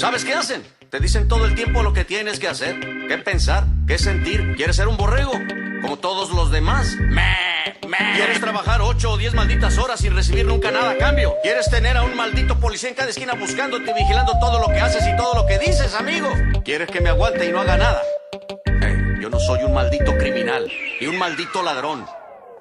¿Sabes qué hacen? Te dicen todo el tiempo lo que tienes que hacer, qué pensar, qué sentir. ¿Quieres ser un borrego? Como todos los demás. ¿Quieres trabajar 8 o 10 malditas horas sin recibir nunca nada a cambio? ¿Quieres tener a un maldito policía en cada esquina buscándote y vigilando todo lo que haces y todo lo que dices, amigo? ¿Quieres que me aguante y no haga nada? Yo no soy un maldito criminal y un maldito ladrón.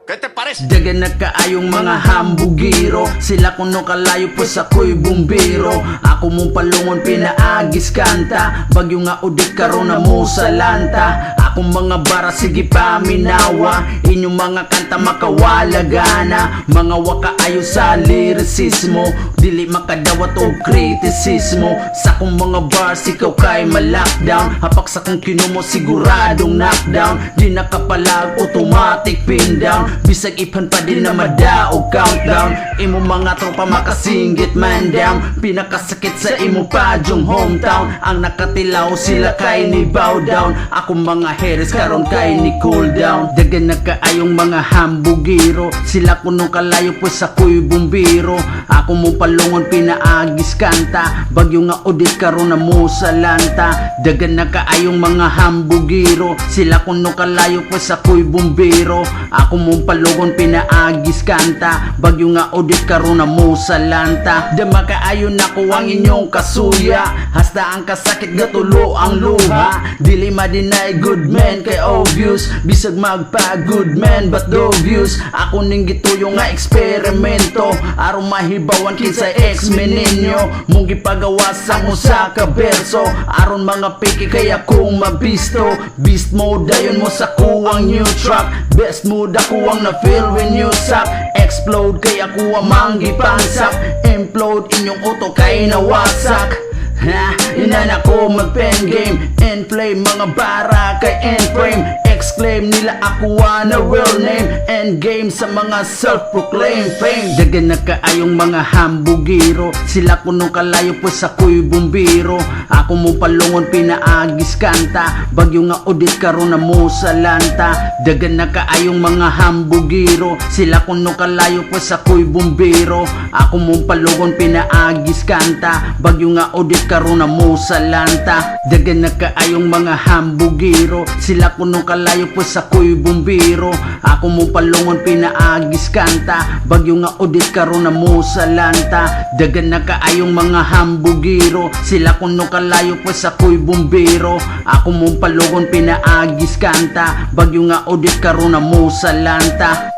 ¿Qué te parece? Dagan na kaayong mga hambugiro. Sila kuno kalayo pues ako'y bumbiro. Ako mong palungon pinaagis kanta. Bagyo nga udit karon na mo sa lanta. Akong mga bara sige paminawa. Inyong mga kanta makawalagana. Mga wakaayo sa lirisismo. Dili makadawat o kritisismo. Sa akong mga bars ikaw kay ma-lockdown. Hapak sa kong kinumo siguradong knockdown. Di nakapalag automatic pin down. Bisag ipan pa din na madaog countdown. Imo mga tropa makasinggit man down. Pinakasakit sa imo padyong hometown. Ang nakatilaw sila kay ni bow down. Ako mga haters karon kay ni cool down. Dagan na kaayong mga hambugiro. Sila kuno kalayo pues ako'y bumbiro. Ako mong palungon pinaagis kanta. Bagyo nga udit karon na mo sa lanta. Dagan na kaayong mga hambugiro. Sila kuno kalayo pues ako'y bumbiro. Ako mong palugon pinaagis kanta. Bagyo nga udit karon na mo sa lanta. Dama kaayon ako ang inyong kasuya. Hasta ang kasakit gatulo ang luha. Dili madinay good man kay obvious. Bisag magpa good man but no views. Ako ning gituyo nga eksperimento. Aron mahibawan kinsay X-Men ninyo. Mong gipagawas ang usa ka berso. Aron mga piki kaya kung mabisto. Beast mode dayon mo sa kuwang new track. Best mood ako ang na-feel when you suck. Explode kaya kuha manggipansak. Implode inyong auto kay nawasak. Ha, inan ako mag-pen game. Enflame mga bara kay endframe. Exclaim nila ako na real name. Endgame sa mga self-proclaimed fame. Dagan na kaayong mga hambugiro. Sila kuno kalayo pues ako'y bumbiro. Ako mong palungon pinaagis kanta. Bagyo nga udit karon na mo sa lanta. Dagan na kaayong mga hambugiro. Sila kuno kalayo pues ako'y bumbiro. Ako mong palungon pinaagis kanta. Bagyo nga udit karon na mo sa lanta. Dagan na kaayong mga hambugiro. Sila kuno kalayo pues ako'y bumbiro. Ako mong palungon pinaagis kanta. Bagyo nga udit karon na mo sa lanta. Dagan na kaayong mga hambugiro. Sila kuno kalayo pues ako'y bumbiro. Ako mong palungon pinaagis kanta. Bagyo nga udit karon na mo sa lanta.